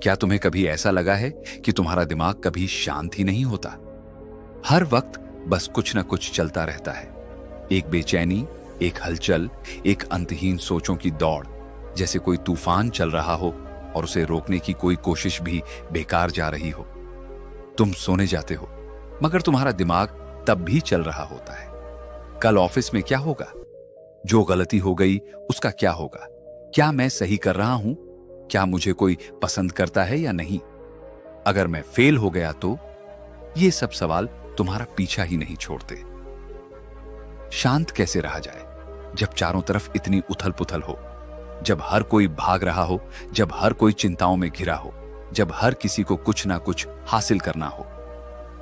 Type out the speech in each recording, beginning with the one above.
क्या तुम्हें कभी ऐसा लगा है कि तुम्हारा दिमाग कभी शांत ही नहीं होता? हर वक्त बस कुछ ना कुछ चलता रहता है। एक बेचैनी, एक हलचल, एक अंतहीन सोचों की दौड़, जैसे कोई तूफान चल रहा हो और उसे रोकने की कोई कोशिश भी बेकार जा रही हो। तुम सोने जाते हो, मगर तुम्हारा दिमाग तब भी चल रहा होता है। कल ऑफिस में क्या होगा? जो गलती हो गई उसका क्या होगा? क्या मैं सही कर रहा हूं? क्या मुझे कोई पसंद करता है या नहीं? अगर मैं फेल हो गया तो? ये सब सवाल तुम्हारा पीछा ही नहीं छोड़ते। शांत कैसे रहा जाए जब चारों तरफ इतनी उथल पुथल हो, जब हर कोई भाग रहा हो, जब हर कोई चिंताओं में घिरा हो, जब हर किसी को कुछ ना कुछ हासिल करना हो,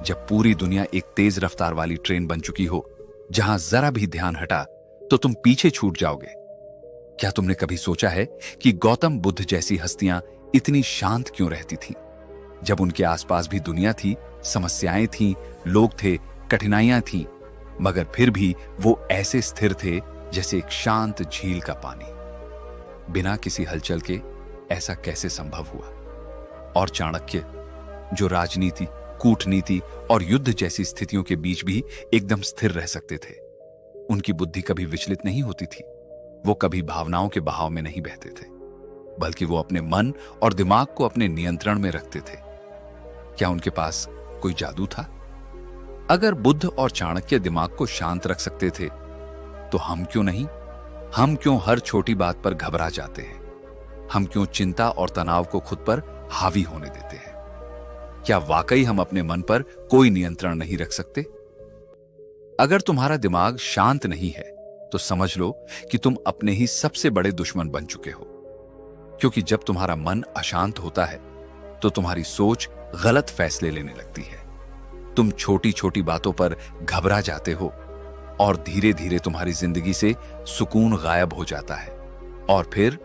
जब पूरी दुनिया एक तेज रफ्तार वाली ट्रेन बन चुकी हो जहां जरा भी ध्यान हटा तो तुम पीछे छूट जाओगे। क्या तुमने कभी सोचा है कि गौतम बुद्ध जैसी हस्तियां इतनी शांत क्यों रहती थीं? जब उनके आसपास भी दुनिया थी, समस्याएं थीं, लोग थे, कठिनाइयां थीं, मगर फिर भी वो ऐसे स्थिर थे जैसे एक शांत झील का पानी। बिना किसी हलचल के ऐसा कैसे संभव हुआ? और चाणक्य, जो राजनीति, कूटनीति और युद्ध जैसी स्थितियों के बीच भी एकदम स्थिर रह सकते थे, उनकी बुद्धि कभी विचलित नहीं होती थी। वो कभी भावनाओं के बहाव में नहीं बहते थे, बल्कि वो अपने मन और दिमाग को अपने नियंत्रण में रखते थे। क्या उनके पास कोई जादू था? अगर बुद्ध और चाणक्य दिमाग को शांत रख सकते थे, तो हम क्यों नहीं? हम क्यों हर छोटी बात पर घबरा जाते हैं? हम क्यों चिंता और तनाव को खुद पर हावी होने देते हैं? क्या वाकई हम अपने मन पर कोई नियंत्रण नहीं रख सकते? अगर तुम्हारा दिमाग शांत नहीं है, तो समझ लो कि तुम अपने ही सबसे बड़े दुश्मन बन चुके हो। क्योंकि जब तुम्हारा मन अशांत होता है, तो तुम्हारी सोच गलत फैसले लेने लगती है। तुम छोटी छोटी बातों पर घबरा जाते हो और धीरे धीरे तुम्हारी जिंदगी से सुकून गायब हो जाता है। और फिर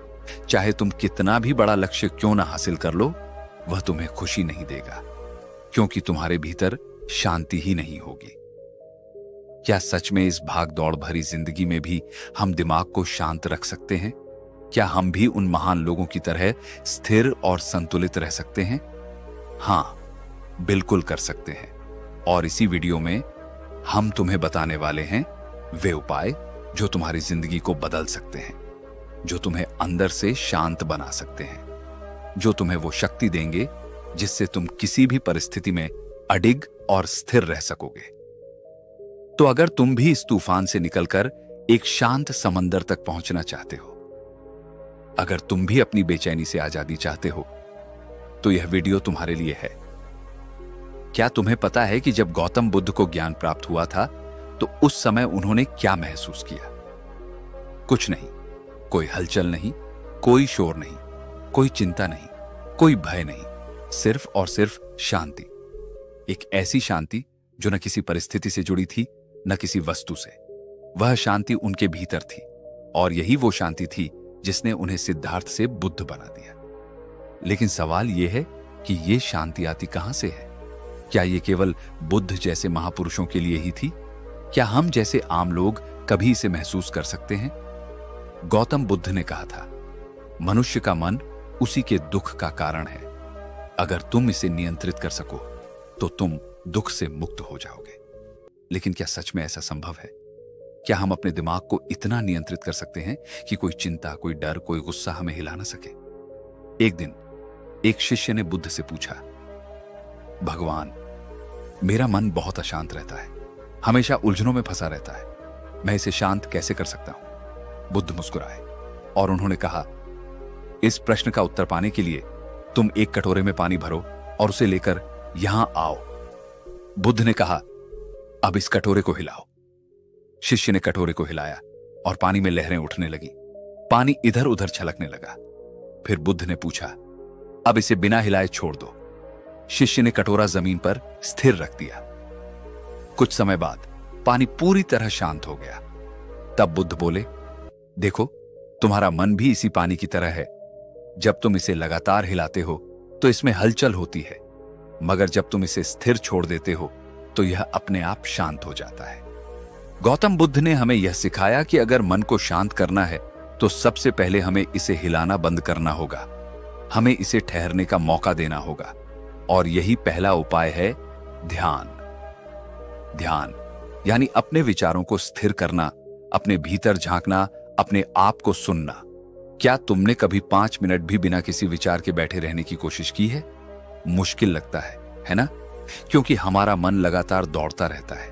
चाहे तुम कितना भी बड़ा लक्ष्य क्यों ना हासिल कर लो, वह तुम्हें खुशी नहीं देगा, क्योंकि तुम्हारे भीतर शांति ही नहीं होगी। क्या सच में इस भाग दौड़ भरी जिंदगी में भी हम दिमाग को शांत रख सकते हैं? क्या हम भी उन महान लोगों की तरह स्थिर और संतुलित रह सकते हैं? हां, बिल्कुल कर सकते हैं। और इसी वीडियो में हम तुम्हें बताने वाले हैं वे उपाय जो तुम्हारी जिंदगी को बदल सकते हैं, जो तुम्हें अंदर से शांत बना सकते हैं, जो तुम्हें वो शक्ति देंगे जिससे तुम किसी भी परिस्थिति में अडिग और स्थिर रह सकोगे। तो अगर तुम भी इस तूफान से निकलकर एक शांत समंदर तक पहुंचना चाहते हो, अगर तुम भी अपनी बेचैनी से आजादी चाहते हो, तो यह वीडियो तुम्हारे लिए है। क्या तुम्हें पता है कि जब गौतम बुद्ध को ज्ञान प्राप्त हुआ था, तो उस समय उन्होंने क्या महसूस किया? कुछ नहीं, कोई हलचल नहीं, कोई शोर नहीं, कोई चिंता नहीं, कोई भय नहीं, सिर्फ और सिर्फ शांति। एक ऐसी शांति जो न किसी परिस्थिति से जुड़ी थी, न किसी वस्तु से। वह शांति उनके भीतर थी, और यही वो शांति थी जिसने उन्हें सिद्धार्थ से बुद्ध बना दिया। लेकिन सवाल यह है कि यह शांति आती कहां से है? क्या यह केवल बुद्ध जैसे महापुरुषों के लिए ही थी? क्या हम जैसे आम लोग कभी इसे महसूस कर सकते हैं? गौतम बुद्ध ने कहा था, मनुष्य का मन उसी के दुख का कारण है। अगर तुम इसे नियंत्रित कर सको, तो तुम दुख से मुक्त हो जाओगे। लेकिन क्या सच में ऐसा संभव है? क्या हम अपने दिमाग को इतना नियंत्रित कर सकते हैं कि कोई चिंता, कोई डर, कोई गुस्सा हमें हिला ना सके? एक दिन एक शिष्य ने बुद्ध से पूछा, भगवान, मेरा मन बहुत अशांत रहता है, हमेशा उलझनों में फंसा रहता है, मैं इसे शांत कैसे कर सकता हूं? बुद्ध मुस्कुराए और उन्होंने कहा, इस प्रश्न का उत्तर पाने के लिए तुम एक कटोरे में पानी भरो और उसे लेकर यहां आओ। बुद्ध ने कहा, अब इस कटोरे को हिलाओ। शिष्य ने कटोरे को हिलाया और पानी में लहरें उठने लगी। पानी इधर उधर छलकने लगा। फिर बुद्ध ने पूछा, अब इसे बिना हिलाए छोड़ दो। शिष्य ने कटोरा जमीन पर स्थिर रख दिया। कुछ समय बाद पानी पूरी तरह शांत हो गया। तब बुद्ध बोले, देखो, तुम्हारा मन भी इसी पानी की तरह है। जब तुम इसे लगातार हिलाते हो तो इसमें हलचल होती है, मगर जब तुम इसे स्थिर छोड़ देते हो तो यह अपने आप शांत हो जाता है। गौतम बुद्ध ने हमें यह सिखाया कि अगर मन को शांत करना है तो सबसे पहले हमें इसे हिलाना बंद करना होगा। हमें इसे ठहरने का मौका देना होगा। और यही पहला उपाय है, ध्यान। ध्यान यानी अपने विचारों को स्थिर करना, अपने भीतर झांकना, अपने आप को सुनना। क्या तुमने कभी 5 मिनट भी बिना किसी विचार के बैठे रहने की कोशिश की है? मुश्किल लगता है ना? क्योंकि हमारा मन लगातार दौड़ता रहता है,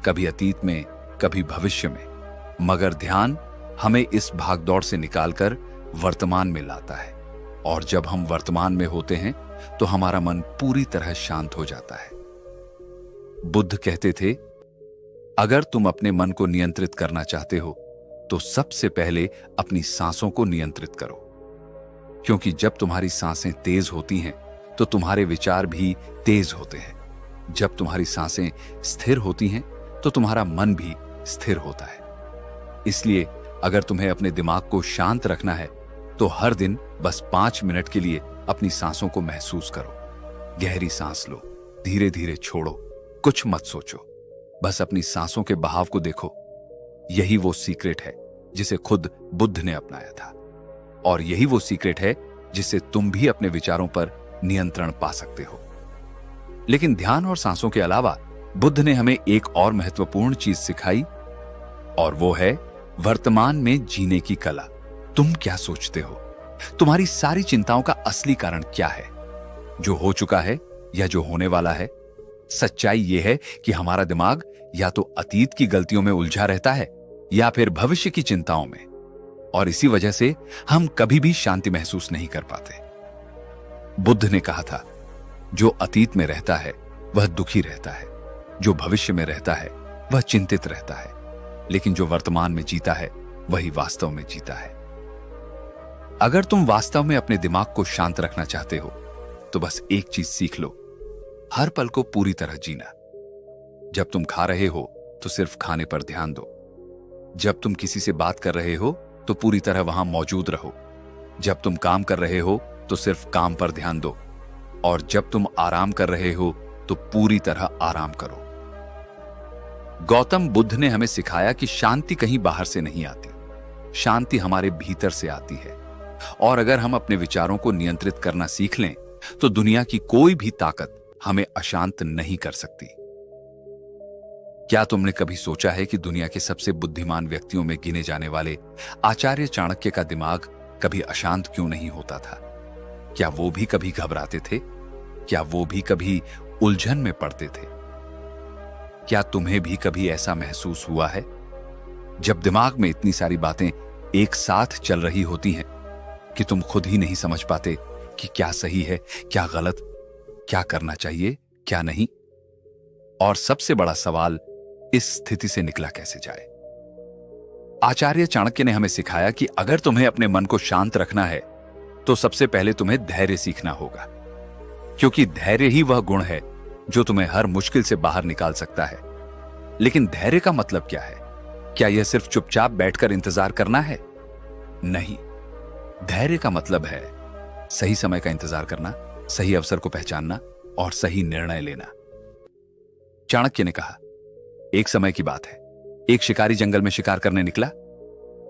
कभी अतीत में, कभी भविष्य में। मगर ध्यान हमें इस भागदौड़ से निकालकर वर्तमान में लाता है। और जब हम वर्तमान में होते हैं तो हमारा मन पूरी तरह शांत हो जाता है। बुद्ध कहते थे, अगर तुम अपने मन को नियंत्रित करना चाहते हो तो सबसे पहले अपनी सांसों को नियंत्रित करो। क्योंकि जब तुम्हारी सांसें तेज होती हैं तो तुम्हारे विचार भी तेज होते हैं। जब तुम्हारी सांसें स्थिर होती हैं तो तुम्हारा मन भी स्थिर होता है। इसलिए अगर तुम्हें अपने दिमाग को शांत रखना है तो हर दिन बस 5 मिनट के लिए अपनी सांसों को महसूस करो। गहरी सांस लो, धीरे धीरे छोड़ो, कुछ मत सोचो, बस अपनी सांसों के बहाव को देखो। यही वो सीक्रेट है जिसे खुद बुद्ध ने अपनाया था। और यही वो सीक्रेट है जिससे तुम भी अपने विचारों पर नियंत्रण पा सकते हो। लेकिन ध्यान और सांसों के अलावा बुद्ध ने हमें एक और महत्वपूर्ण चीज सिखाई, और वो है वर्तमान में जीने की कला। तुम क्या सोचते हो? तुम्हारी सारी चिंताओं का असली कारण क्या है? जो हो चुका है या जो होने वाला है? सच्चाई यह है कि हमारा दिमाग या तो अतीत की गलतियों में उलझा रहता है या फिर भविष्य की चिंताओं में। और इसी वजह से हम कभी भी शांति महसूस नहीं कर पाते। बुद्ध ने कहा था, जो अतीत में रहता है वह दुखी रहता है, जो भविष्य में रहता है वह चिंतित रहता है, लेकिन जो वर्तमान में जीता है वही वास्तव में जीता है। अगर तुम वास्तव में अपने दिमाग को शांत रखना चाहते हो तो बस एक चीज सीख लो, हर पल को पूरी तरह जीना। जब तुम खा रहे हो तो सिर्फ खाने पर ध्यान दो। जब तुम किसी से बात कर रहे हो तो पूरी तरह वहां मौजूद रहो। जब तुम काम कर रहे हो तो सिर्फ काम पर ध्यान दो। और जब तुम आराम कर रहे हो तो पूरी तरह आराम करो। गौतम बुद्ध ने हमें सिखाया कि शांति कहीं बाहर से नहीं आती, शांति हमारे भीतर से आती है। और अगर हम अपने विचारों को नियंत्रित करना सीख लें तो दुनिया की कोई भी ताकत हमें अशांत नहीं कर सकती। क्या तुमने कभी सोचा है कि दुनिया के सबसे बुद्धिमान व्यक्तियों में गिने जाने वाले आचार्य चाणक्य का दिमाग कभी अशांत क्यों नहीं होता था? क्या वो भी कभी घबराते थे? क्या वो भी कभी उलझन में पड़ते थे? क्या तुम्हें भी कभी ऐसा महसूस हुआ है, जब दिमाग में इतनी सारी बातें एक साथ चल रही होती हैं कि तुम खुद ही नहीं समझ पाते कि क्या सही है, क्या गलत, क्या करना चाहिए, क्या नहीं? और सबसे बड़ा सवाल, इस स्थिति से निकला कैसे जाए? आचार्य चाणक्य ने हमें सिखाया कि अगर तुम्हें अपने मन को शांत रखना है तो सबसे पहले तुम्हें धैर्य सीखना होगा। क्योंकि धैर्य ही वह गुण है जो तुम्हें हर मुश्किल से बाहर निकाल सकता है। लेकिन धैर्य का मतलब क्या है? क्या यह सिर्फ चुपचाप बैठकर इंतजार करना है? नहीं, धैर्य का मतलब है सही समय का इंतजार करना, सही अवसर को पहचानना और सही निर्णय लेना। चाणक्य ने कहा, एक समय की बात है, एक शिकारी जंगल में शिकार करने निकला।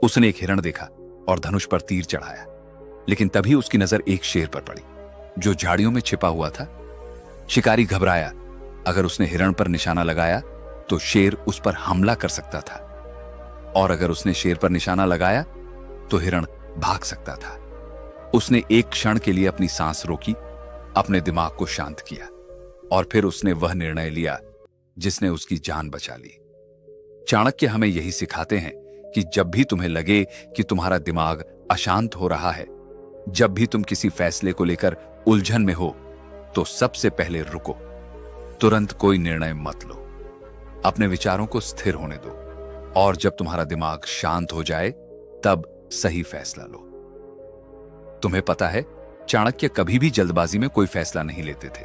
उसने एक हिरण देखा और धनुष पर तीर चढ़ाया, लेकिन तभी उसकी नजर एक शेर पर पड़ी जो झाड़ियों में छिपा हुआ था। शिकारी घबराया। अगर उसने हिरण पर निशाना लगाया तो शेर उस पर हमला कर सकता था, और अगर उसने शेर पर निशाना लगाया तो हिरण भाग सकता था। उसने एक क्षण के लिए अपनी सांस रोकी, अपने दिमाग को शांत किया, और फिर उसने वह निर्णय लिया जिसने उसकी जान बचा ली। चाणक्य हमें यही सिखाते हैं कि जब भी तुम्हें लगे कि तुम्हारा दिमाग अशांत हो रहा है, जब भी तुम किसी फैसले को लेकर उलझन में हो, तो सबसे पहले रुको, तुरंत कोई निर्णय मत लो, अपने विचारों को स्थिर होने दो, और जब तुम्हारा दिमाग शांत हो जाए तब सही फैसला लो। तुम्हें पता है, चाणक्य कभी भी जल्दबाजी में कोई फैसला नहीं लेते थे।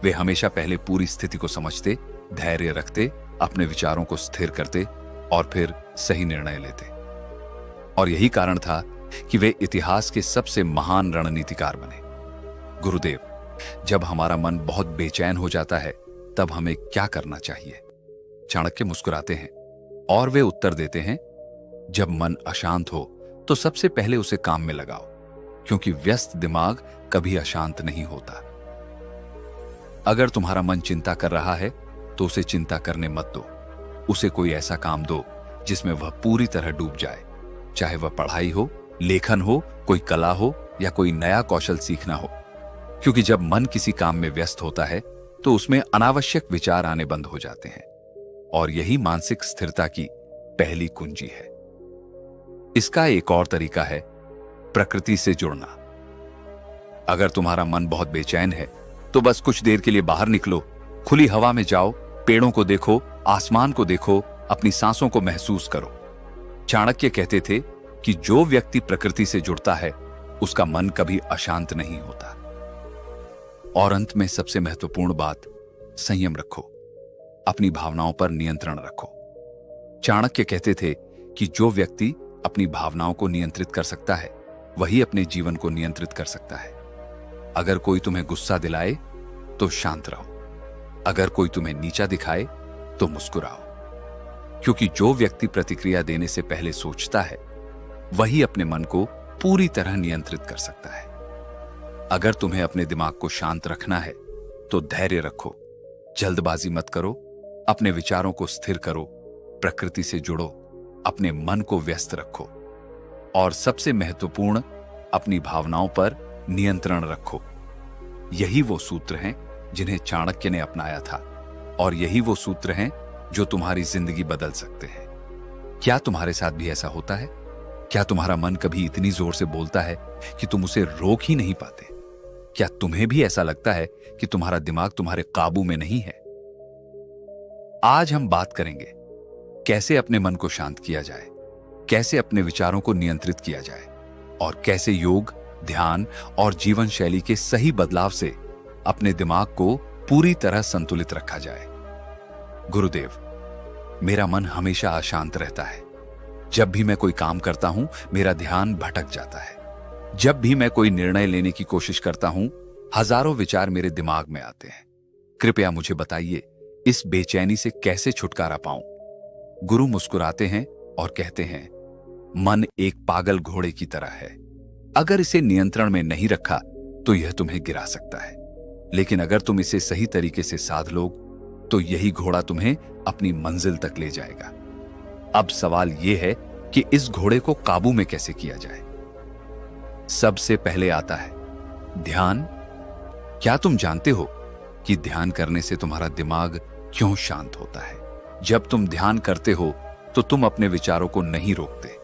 वे हमेशा पहले पूरी स्थिति को समझते, धैर्य रखते, अपने विचारों को स्थिर करते और फिर सही निर्णय लेते। और यही कारण था कि वे इतिहास के सबसे महान रणनीतिकार बने। गुरुदेव, जब हमारा मन बहुत बेचैन हो जाता है तब हमें क्या करना चाहिए? चाणक्य मुस्कुराते हैं और वे उत्तर देते हैं, जब मन अशांत हो तो सबसे पहले उसे काम में लगाओ, क्योंकि व्यस्त दिमाग कभी अशांत नहीं होता। अगर तुम्हारा मन चिंता कर रहा है तो उसे चिंता करने मत दो। उसे कोई ऐसा काम दो जिसमें वह पूरी तरह डूब जाए, चाहे वह पढ़ाई हो, लेखन हो, कोई कला हो या कोई नया कौशल सीखना हो। क्योंकि जब मन किसी काम में व्यस्त होता है तो उसमें अनावश्यक विचार आने बंद हो जाते हैं, और यही मानसिक स्थिरता की पहली कुंजी है। इसका एक और तरीका है प्रकृति से जुड़ना। अगर तुम्हारा मन बहुत बेचैन है तो बस कुछ देर के लिए बाहर निकलो, खुली हवा में जाओ, पेड़ों को देखो, आसमान को देखो, अपनी सांसों को महसूस करो। चाणक्य कहते थे कि जो व्यक्ति प्रकृति से जुड़ता है उसका मन कभी अशांत नहीं होता। और अंत में सबसे महत्वपूर्ण बात, संयम रखो, अपनी भावनाओं पर नियंत्रण रखो। चाणक्य कहते थे कि जो व्यक्ति अपनी भावनाओं को नियंत्रित कर सकता है वही अपने जीवन को नियंत्रित कर सकता है। अगर कोई तुम्हें गुस्सा दिलाए तो शांत रहो, अगर कोई तुम्हें नीचा दिखाए तो मुस्कुराओ, क्योंकि जो व्यक्ति प्रतिक्रिया देने से पहले सोचता है वही अपने मन को पूरी तरह नियंत्रित कर सकता है। अगर तुम्हें अपने दिमाग को शांत रखना है तो धैर्य रखो, जल्दबाजी मत करो, अपने विचारों को स्थिर करो, प्रकृति से जुड़ो, अपने मन को व्यस्त रखो, और सबसे महत्वपूर्ण, अपनी भावनाओं पर नियंत्रण रखो। यही वो सूत्र हैं जिन्हें चाणक्य ने अपनाया था, और यही वो सूत्र हैं जो तुम्हारी जिंदगी बदल सकते हैं। क्या तुम्हारे साथ भी ऐसा होता है? क्या तुम्हारा मन कभी इतनी जोर से बोलता है कि तुम उसे रोक ही नहीं पाते? क्या तुम्हें भी ऐसा लगता है कि तुम्हारा दिमाग तुम्हारे काबू में नहीं है? आज हम बात करेंगे कैसे अपने मन को शांत किया जाए, कैसे अपने विचारों को नियंत्रित किया जाए, और कैसे योग, ध्यान और जीवन शैली के सही बदलाव से अपने दिमाग को पूरी तरह संतुलित रखा जाए। गुरुदेव, मेरा मन हमेशा अशांत रहता है। जब भी मैं कोई काम करता हूं मेरा ध्यान भटक जाता है। जब भी मैं कोई निर्णय लेने की कोशिश करता हूं हजारों विचार मेरे दिमाग में आते हैं। कृपया मुझे बताइए, इस बेचैनी से कैसे छुटकारा पाऊं? गुरु मुस्कुराते हैं और कहते हैं, मन एक पागल घोड़े की तरह है। अगर इसे नियंत्रण में नहीं रखा तो यह तुम्हें गिरा सकता है, लेकिन अगर तुम इसे सही तरीके से साध लो तो यही घोड़ा तुम्हें अपनी मंजिल तक ले जाएगा। अब सवाल यह है कि इस घोड़े को काबू में कैसे किया जाए। सबसे पहले आता है ध्यान। क्या तुम जानते हो कि ध्यान करने से तुम्हारा दिमाग क्यों शांत होता है? जब तुम ध्यान करते हो तो तुम अपने विचारों को नहीं रोकते,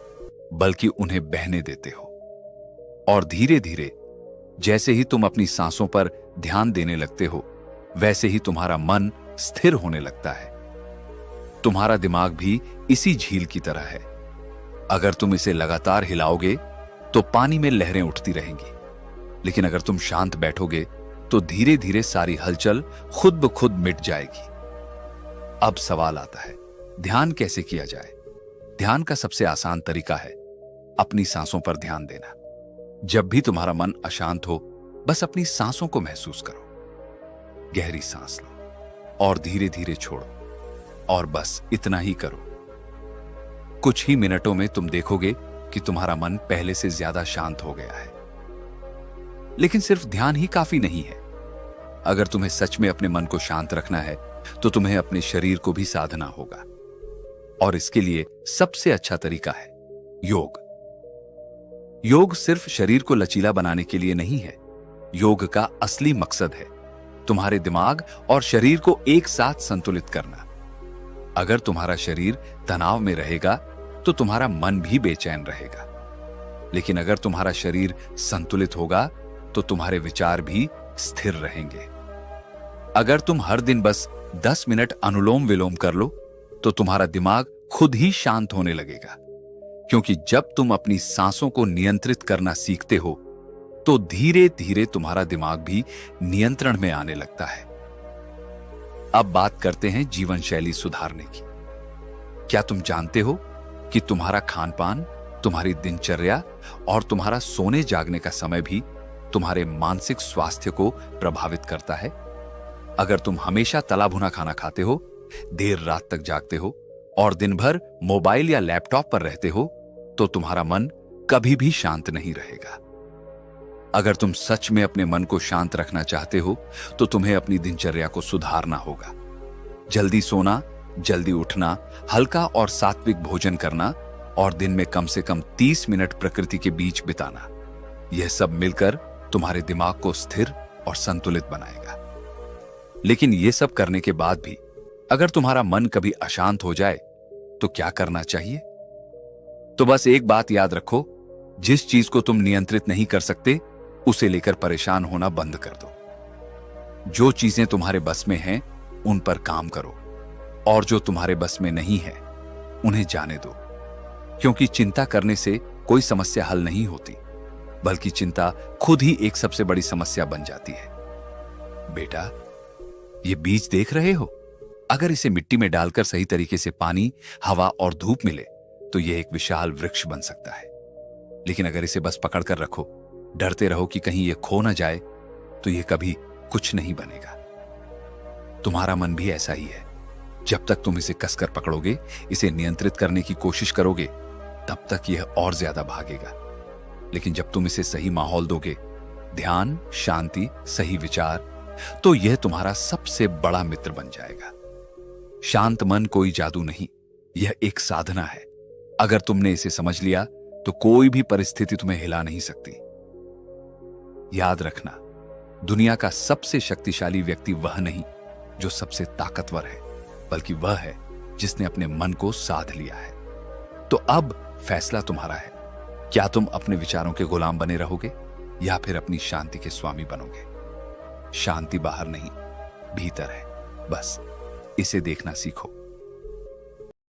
बल्कि उन्हें बहने देते हो। और धीरे धीरे जैसे ही तुम अपनी सांसों पर ध्यान देने लगते हो, वैसे ही तुम्हारा मन स्थिर होने लगता है। तुम्हारा दिमाग भी इसी झील की तरह है। अगर तुम इसे लगातार हिलाओगे तो पानी में लहरें उठती रहेंगी, लेकिन अगर तुम शांत बैठोगे तो धीरे धीरे सारी हलचल खुद ब खुद मिट जाएगी। अब सवाल आता है, ध्यान कैसे किया जाए? ध्यान का सबसे आसान तरीका है अपनी सांसों पर ध्यान देना। जब भी तुम्हारा मन अशांत हो, बस अपनी सांसों को महसूस करो। गहरी सांस लो और धीरे धीरे छोड़ो, और बस इतना ही करो। कुछ ही मिनटों में तुम देखोगे कि तुम्हारा मन पहले से ज्यादा शांत हो गया है। लेकिन सिर्फ ध्यान ही काफी नहीं है। अगर तुम्हें सच में अपने मन को शांत रखना है तो तुम्हें अपने शरीर को भी साधना होगा, और इसके लिए सबसे अच्छा तरीका है योग। योग सिर्फ शरीर को लचीला बनाने के लिए नहीं है। योग का असली मकसद है तुम्हारे दिमाग और शरीर को एक साथ संतुलित करना। अगर तुम्हारा शरीर तनाव में रहेगा तो तुम्हारा मन भी बेचैन रहेगा, लेकिन अगर तुम्हारा शरीर संतुलित होगा तो तुम्हारे विचार भी स्थिर रहेंगे। अगर तुम हर दिन बस 10 मिनट अनुलोम विलोम कर लो तो तुम्हारा दिमाग खुद ही शांत होने लगेगा, क्योंकि जब तुम अपनी सांसों को नियंत्रित करना सीखते हो तो धीरे धीरे तुम्हारा दिमाग भी नियंत्रण में आने लगता है। अब बात करते हैं जीवन शैली सुधारने की। क्या तुम जानते हो कि तुम्हारा खान पान, तुम्हारी दिनचर्या और तुम्हारा सोने जागने का समय भी तुम्हारे मानसिक स्वास्थ्य को प्रभावित करता है? अगर तुम हमेशा तला भुना खाना खाते हो, देर रात तक जागते हो और दिन भर मोबाइल या लैपटॉप पर रहते हो, तो तुम्हारा मन कभी भी शांत नहीं रहेगा। अगर तुम सच में अपने मन को शांत रखना चाहते हो तो तुम्हें अपनी दिनचर्या को सुधारना होगा। जल्दी सोना, जल्दी उठना, हल्का और सात्विक भोजन करना और दिन में कम से कम 30 मिनट प्रकृति के बीच बिताना, यह सब मिलकर तुम्हारे दिमाग को स्थिर और संतुलित बनाएगा। लेकिन यह सब करने के बाद भी अगर तुम्हारा मन कभी अशांत हो जाए तो क्या करना चाहिए? तो बस एक बात याद रखो, जिस चीज को तुम नियंत्रित नहीं कर सकते उसे लेकर परेशान होना बंद कर दो। जो चीजें तुम्हारे बस में हैं उन पर काम करो और जो तुम्हारे बस में नहीं है उन्हें जाने दो, क्योंकि चिंता करने से कोई समस्या हल नहीं होती, बल्कि चिंता खुद ही एक सबसे बड़ी समस्या बन जाती है। बेटा, ये बीज देख रहे हो? अगर इसे मिट्टी में डालकर सही तरीके से पानी, हवा और धूप मिले तो यह एक विशाल वृक्ष बन सकता है। लेकिन अगर इसे बस पकड़कर रखो, डरते रहो कि कहीं यह खो ना जाए, तो यह कभी कुछ नहीं बनेगा। तुम्हारा मन भी ऐसा ही है। जब तक तुम इसे कसकर पकड़ोगे, इसे नियंत्रित करने की कोशिश करोगे, तब तक यह और ज्यादा भागेगा। लेकिन जब तुम इसे सही माहौल दोगे, ध्यान, शांति, सही विचार, तो यह तुम्हारा सबसे बड़ा मित्र बन जाएगा। शांत मन कोई जादू नहीं, यह एक साधना है। अगर तुमने इसे समझ लिया तो कोई भी परिस्थिति तुम्हें हिला नहीं सकती। याद रखना, दुनिया का सबसे शक्तिशाली व्यक्ति वह नहीं जो सबसे ताकतवर है, बल्कि वह है जिसने अपने मन को साध लिया है। तो अब फैसला तुम्हारा है। क्या तुम अपने विचारों के गुलाम बने रहोगे या फिर अपनी शांति के स्वामी बनोगे? शांति बाहर नहीं, भीतर है। बस इसे देखना सीखो।